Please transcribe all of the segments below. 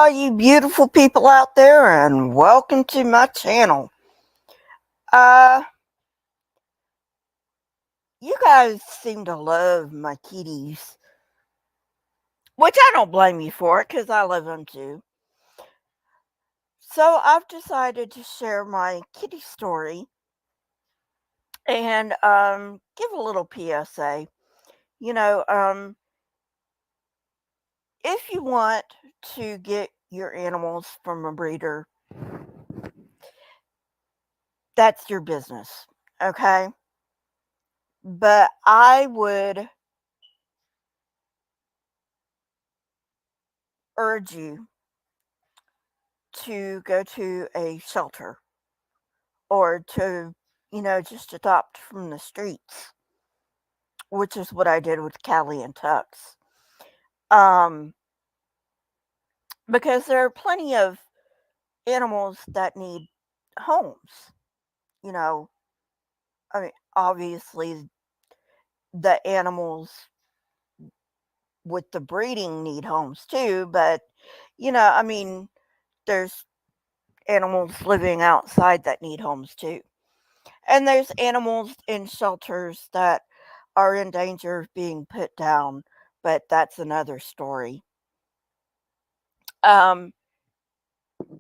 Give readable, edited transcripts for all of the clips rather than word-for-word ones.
all you beautiful people out there, and welcome to my channel. Uh, you guys seem to love my kitties, which I don't blame you for because I love them too. So I've decided to share my kitty story and give a little PSA. You know, if you want to get your animals from a breeder, that's your business, okay? But I would urge you to go to a shelter or to, just adopt from the streets, which is what I did with Callie and Tux. Um, because there are plenty of animals that need homes. You know, I mean, obviously, the animals with the breeding need homes too, but, I mean, there's animals living outside that need homes too. And there's animals in shelters that are in danger of being put down, but that's another story. Um,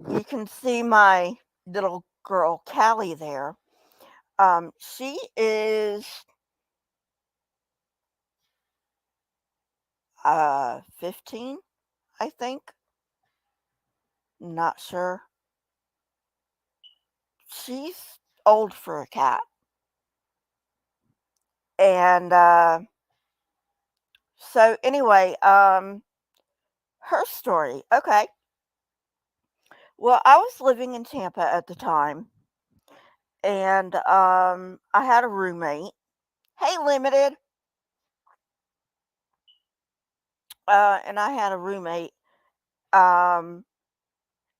you can see my little girl Callie there. She is 15, I think. Not sure. She's old for a cat. And so anyway, her story. Okay. Well, I was living in Tampa at the time, and I had a roommate. Hey, Limited. And I had a roommate. Um,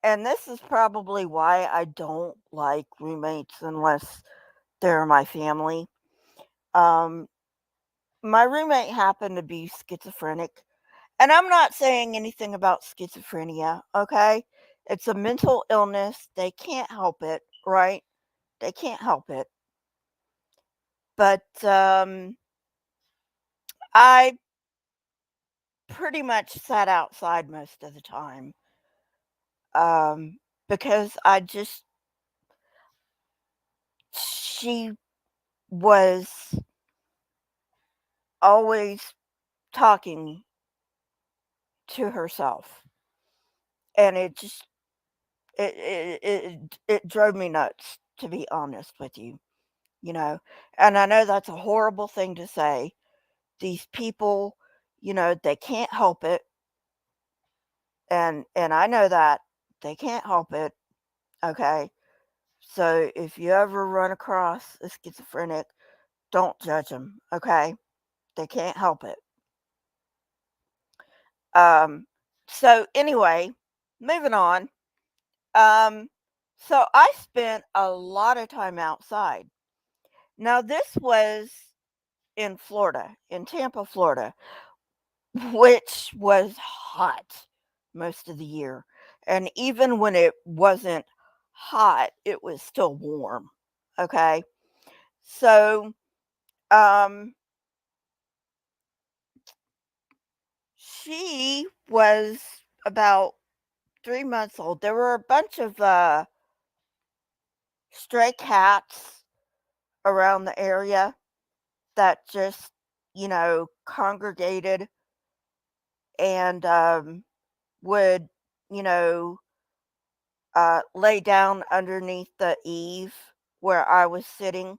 and this is probably why I don't like roommates unless they're my family. Um, my roommate happened to be schizophrenic, and I'm not saying anything about schizophrenia, okay? It's a mental illness. They can't help it, right? They can't help it. But I pretty much sat outside most of the time um, because she was always talking to herself, and it drove me nuts, to be honest with you, you know. And I know that's a horrible thing to say. These people, they can't help it, and I know that they can't help it. Okay, so if you ever run across a schizophrenic, don't judge them. Okay, they can't help it. Um, so anyway, moving on. Um, so I spent a lot of time outside. Now this was in Florida, in Tampa, Florida, which was hot most of the year. And even when it wasn't hot, it was still warm. Okay. So, um, she was about 3 months old. There were a bunch of stray cats around the area that just, congregated and would, you know, lay down underneath the eave where I was sitting.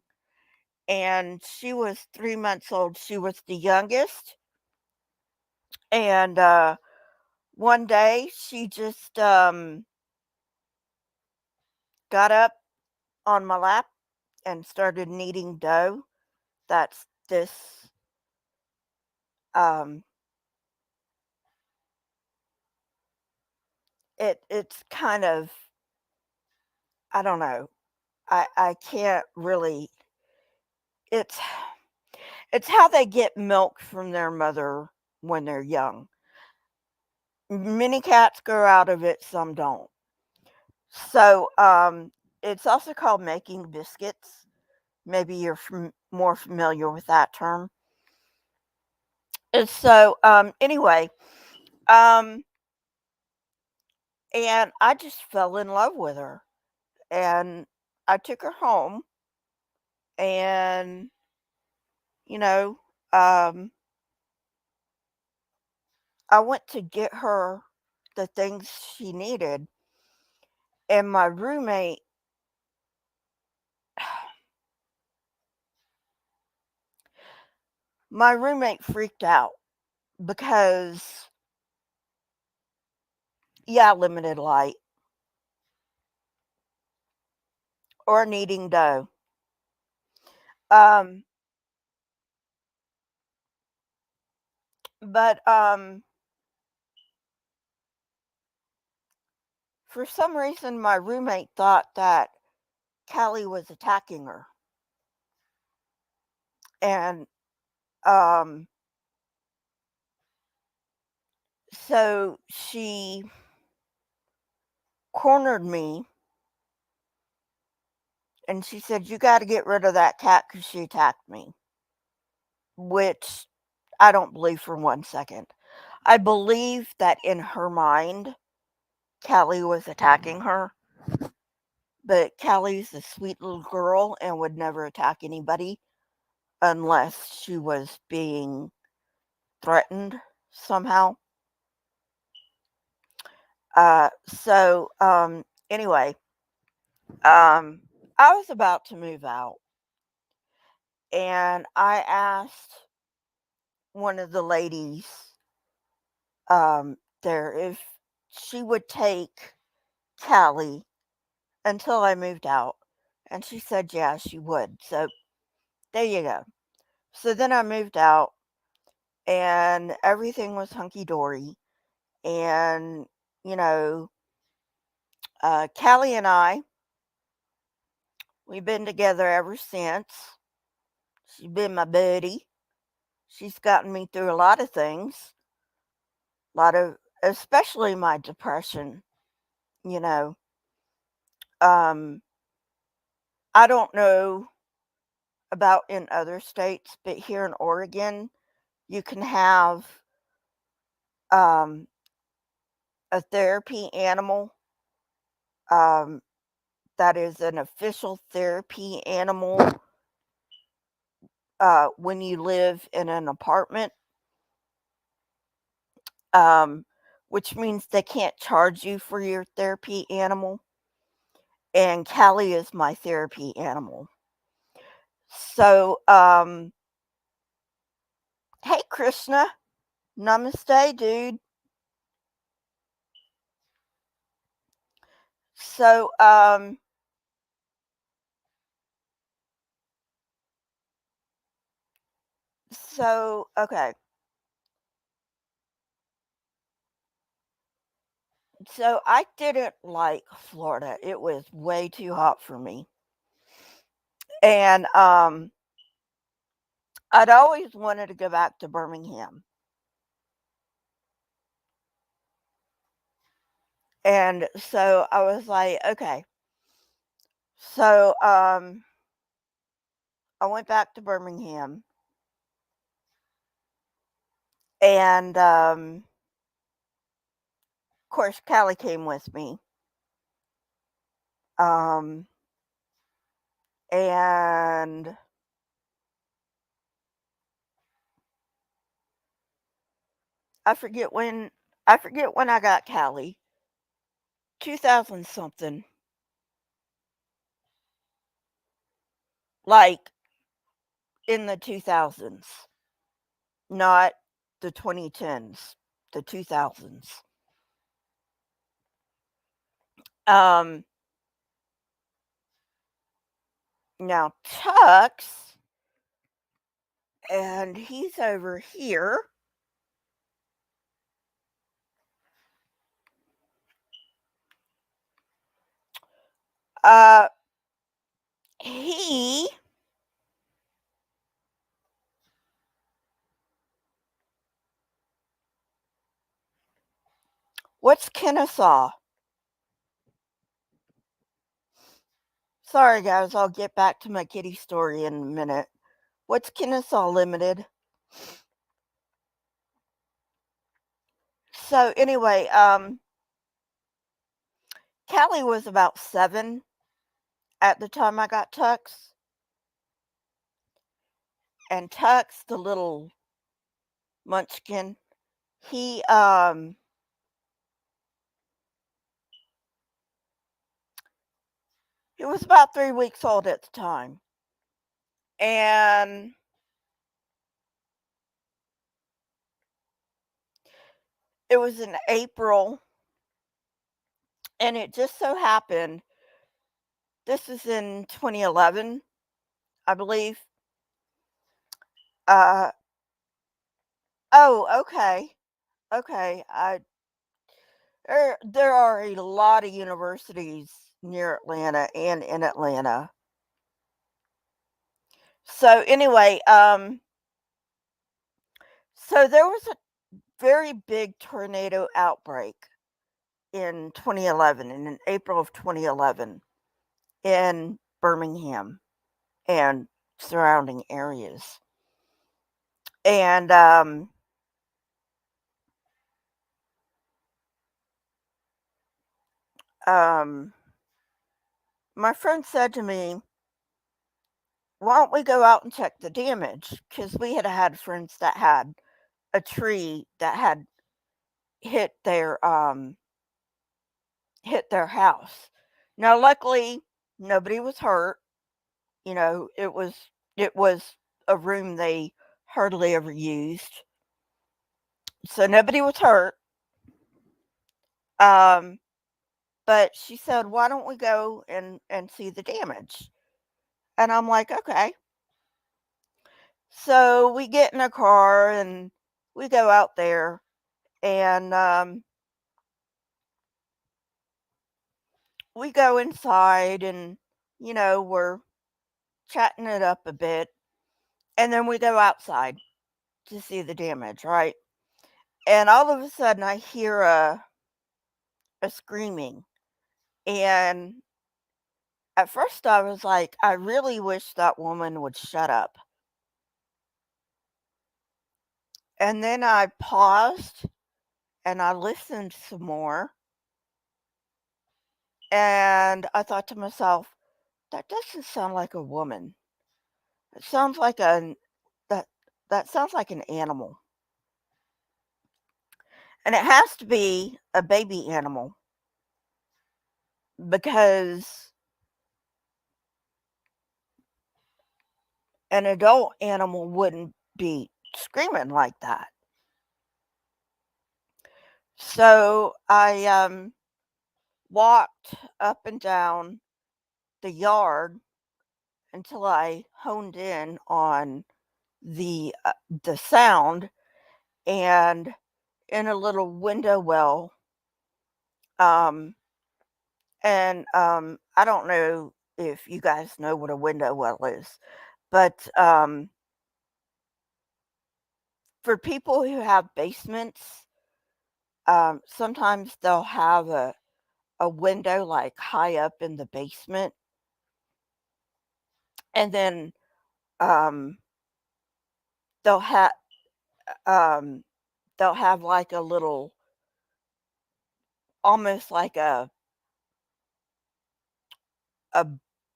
And she was 3 months old. She was the youngest. And one day she just got up on my lap and started kneading dough. That's this um it's kind of, I don't know. I can't really, it's it's how they get milk from their mother when they're young. Many cats grow out of it, some don't. So, it's also called making biscuits. Maybe you're more familiar with that term. And so, um, and I just fell in love with her, and I took her home, and you know, um, I went to get her the things she needed, and my roommate freaked out because, yeah, limited light or kneading dough. Um, but for some reason, my roommate thought that Callie was attacking her, and um, so she cornered me, and she said, "You got to get rid of that cat because she attacked me," which I don't believe for 1 second. I believe that in her mind, Callie was attacking her, but Callie's a sweet little girl and would never attack anybody unless she was being threatened somehow. Anyway, um, I was about to move out, and I asked one of the ladies there if she would take Callie until I moved out, and she said, yeah, she would. So there you go. So then I moved out, and everything was hunky dory. And, you know, Callie and we've been together ever since. She's been my buddy. She's gotten me through a lot of things, especially my depression, you know. Um, I don't know about in other states, but here in Oregon, you can have um, a therapy animal um, that is an official therapy animal when you live in an apartment, um, which means they can't charge you for your therapy animal. And Callie is my therapy animal. So, hey, Krishna, namaste, dude. So, okay. So I didn't like Florida. It was way too hot for me. And I'd always wanted to go back to Birmingham. And so I was like, okay. So I went back to Birmingham, and of course Callie came with me. Um and I forget when I got Callie. 2000 something. Like in the 2000s. Not the 2010s, the 2000s. Um, Now Tux, and he's over here. Uh, he What's Kennesaw? Sorry, guys, I'll get back to my kitty story in a minute. What's Kennesaw Limited? So anyway, Callie was about 7 at the time I got Tux, and Tux, the little munchkin, he he was about 3 weeks old at the time. And it was in April, and it just so happened this is in 2011, I believe. Uh oh, okay. Okay. There are a lot of universities near Atlanta and in Atlanta. So anyway, so there was a very big tornado outbreak in 2011, in April of 2011 in Birmingham and surrounding areas. And um, my friend said to me, "Why don't we go out and check the damage?" Because we had friends that had a tree that had hit their house. Now, luckily, nobody was hurt. It was a room they hardly ever used, so nobody was hurt. Um, but she said, "Why don't we go and see the damage?" And I'm like, "Okay." So we get in a car and we go out there, and we go inside, and we're chatting it up a bit, and then we go outside to see the damage, right? And all of a sudden, I hear a screaming, and at first I was like, I really wish that woman would shut up. And then I paused and I listened some more, and I thought to myself, that doesn't sound like a woman. It sounds like that that sounds like an animal. And it has to be a baby animal because an adult animal wouldn't be screaming like that. So I walked up and down the yard until I honed in on the sound, and in a little window well, um and I don't know if you guys know what a window well is, but for people who have basements, sometimes they'll have a window like high up in the basement, and then um they'll have um they'll have like a little, almost like a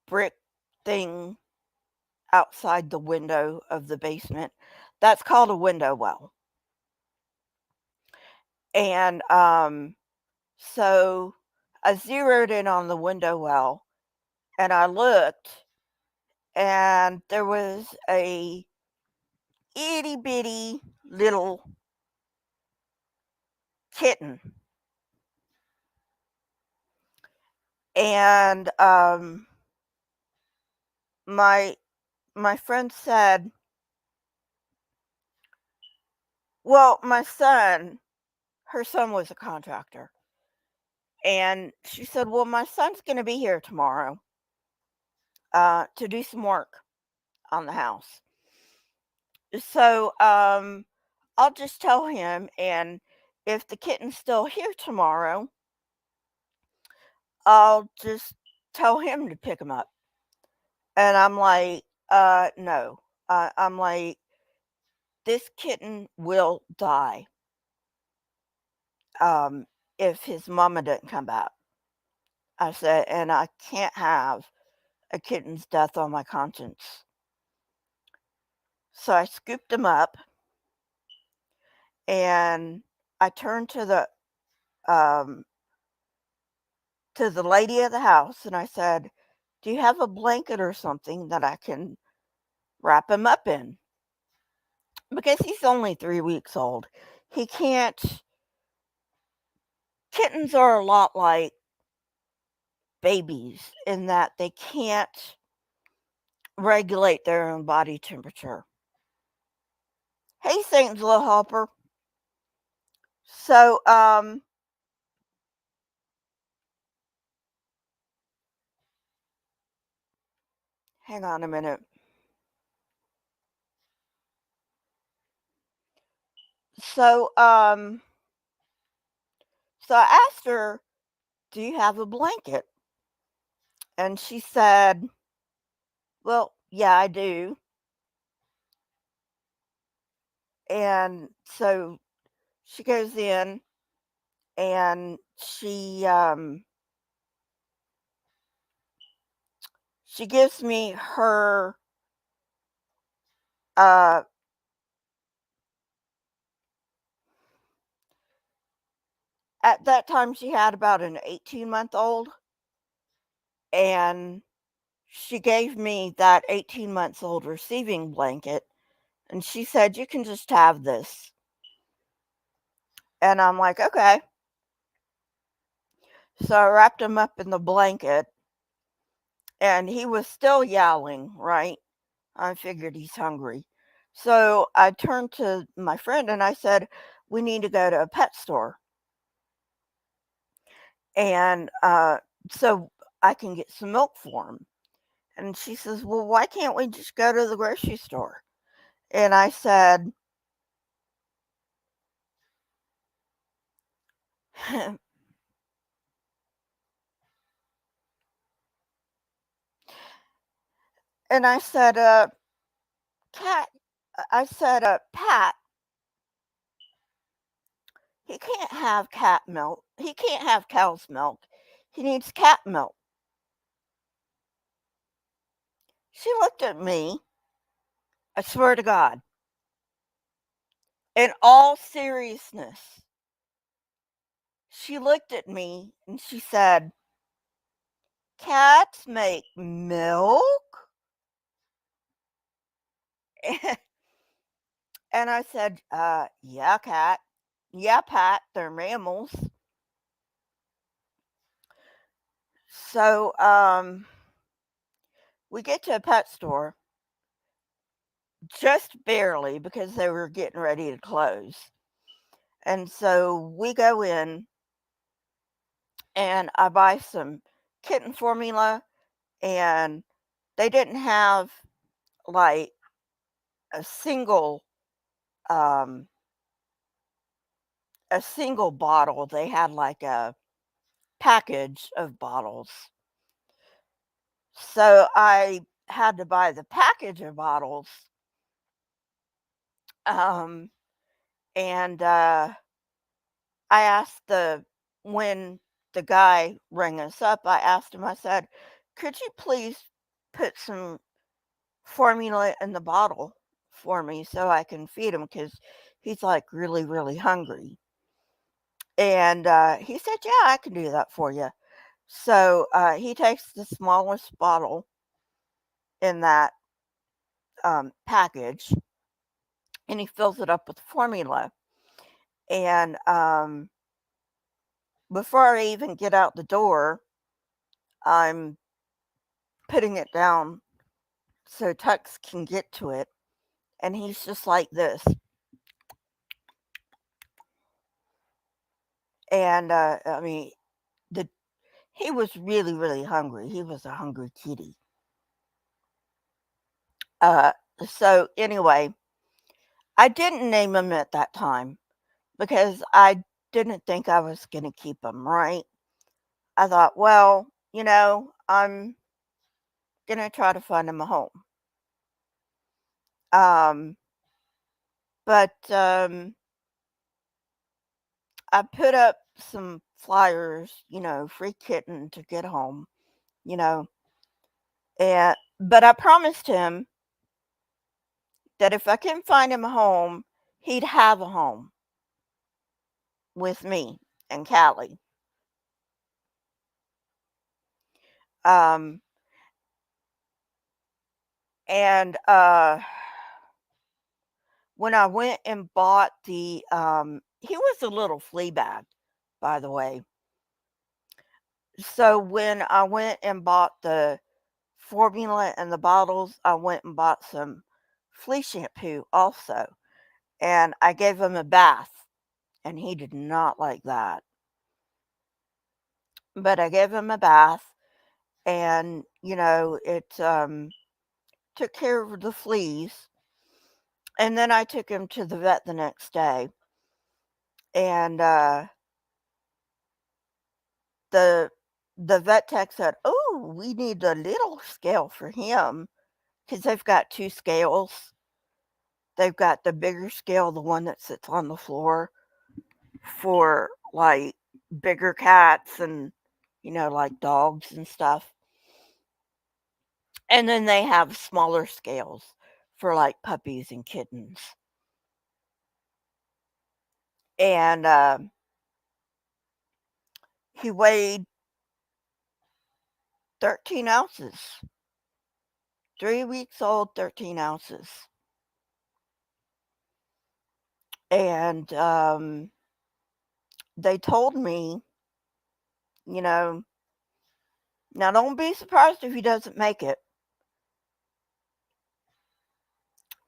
brick thing outside the window of the basement. That's called a window well. And so I zeroed in on the window well, and I looked, and there was a itty bitty little kitten. And my my friend said, well, her son was a contractor. And she said, well, my son's going to be here tomorrow to do some work on the house. So I'll just tell him, and if the kitten's still here tomorrow, I'll just tell him to pick him up. And I'm like, no. I'm like, this kitten will die um, if his mama didn't come back. I said, and I can't have a kitten's death on my conscience. So I scooped him up and I turned um, to the lady of the house and I said, "Do you have a blanket or something that I can wrap him up in?" Because he's only 3 weeks old. He can't. Kittens are a lot like babies in that they can't regulate their own body temperature. Hey, Saint's little helper. So, hang on a minute. So, so I asked her, "Do you have a blanket?" And she said, "Well, yeah, I do." And so she goes in and she gives me her uh at that time she had about an 18-month-old and she gave me that 18 months old receiving blanket and she said, "You can just have this." And I'm like, "Okay." So I wrapped him up in the blanket and he was still yowling, right? I figured he's hungry. So I turned to my friend and I said, "We need to go to a pet store and so I can get some milk for him." And she says, "Well, why can't we just go to the grocery store?" And I said, and I said, Cat, I said, Pat, he can't have cat milk. He can't have cow's milk. He needs cat milk." She looked at me, I swear to God, in all seriousness. She looked at me and she said, "Cats make milk?" And I said, yeah, cat. Yeah, Pat, they're mammals." So, we get to a pet store just barely because they were getting ready to close. And so we go in and I buy some kitten formula and they didn't have like a um single bottle. They had like a package of bottles. So I had to buy the package of bottles. Um, and I asked when the guy rang us up, I asked him, I said, "Could you please put some formula in the bottle for me so I can feed him? Because he's like really, really hungry." And he said, "Yeah, I can do that for you." So he takes the smallest bottle in that package and he fills it up with formula. And before I even get out the door, I'm putting it down so Tux can get to it. And he's just like this. And I mean, the he was really, really hungry. He was a hungry kitty. Uh, so anyway, I didn't name him at that time because I didn't think I was gonna keep them, right? I thought, well, I'm gonna try to find him a home. Um, but I put up some flyers, free kitten to get home, you know, and but I promised him that if I can find him a home, he'd have a home with me and Callie. Um, and when I went and bought he was a little flea bag, by the way. So when I went and bought the formula and the bottles, I went and bought some flea shampoo also. And I gave him a bath, and he did not like that. But I gave him a bath, and it took care of the fleas. And then I took him to the vet the next day, and the the vet tech said, "Oh, we need a little scale for him because they've got 2 scales. They've got the bigger scale, the one that sits on the floor for, like, bigger cats and, like, dogs and stuff, and then they have smaller scales for, like, puppies and kittens." And he weighed 13 ounces. 3 weeks old, 13 ounces. And they told me, you know, "Now don't be surprised if he doesn't make it,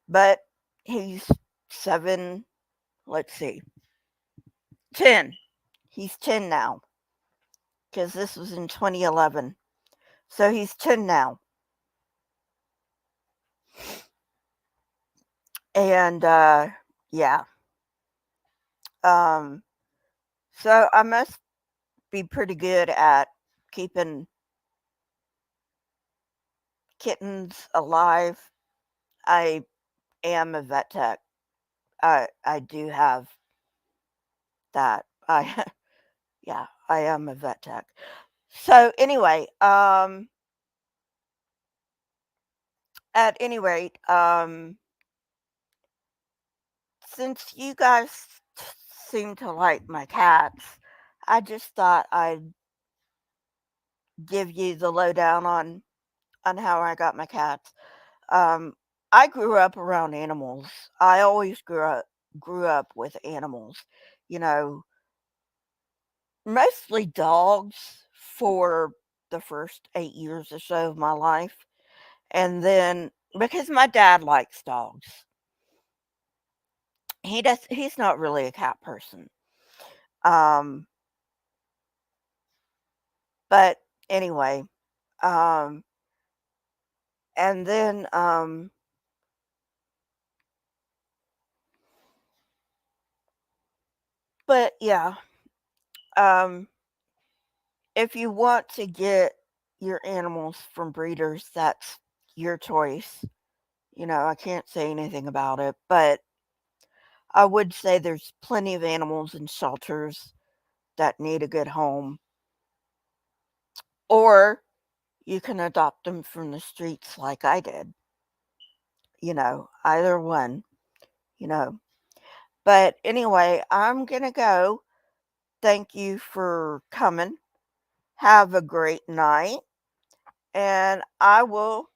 but he's 7, let's see, 10. He's 10 now, because this was in 2011. So he's 10 now." And yeah. Um, so I must be pretty good at keeping kittens alive. I am a vet tech. I do have that. Yeah, I am a vet tech. So anyway, at any rate, since you guys seem to like my cats, I just thought I'd give you the lowdown on how I got my cats. Um, I grew up around animals. I always grew up with animals. You know, mostly dogs for the first 8 years or so of my life, and then because my dad likes dogs, he's not really a cat person. Um, but anyway, um, and then but yeah, um, if you want to get your animals from breeders, that's your choice. I can't say anything about it, but I would say there's plenty of animals in shelters that need a good home, or you can adopt them from the streets like I did. Either one, you know. But anyway, I'm going to go. Thank you for coming. Have a great night, and I will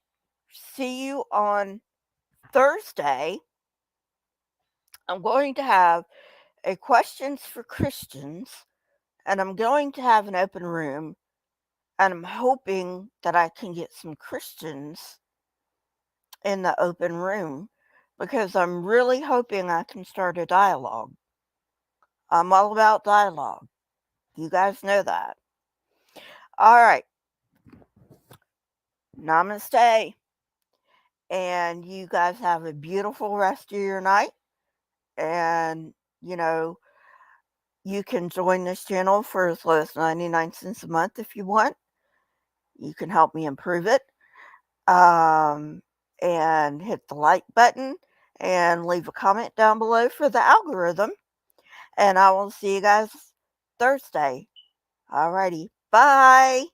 see you on Thursday. I'm going to have a questions for Christians, and I'm going to have an open room, and I'm hoping that I can get some Christians in the open room because I'm really hoping I can start a dialogue. I'm all about dialogue. You guys know that. All right. Namaste. And you guys have a beautiful rest of your night. And, you know, You can join this channel for as low as 99 cents a month if you want. You can help me improve it. Um, and hit the like button and leave a comment down below for the algorithm. And I will see you guys Thursday. Alrighty. Bye.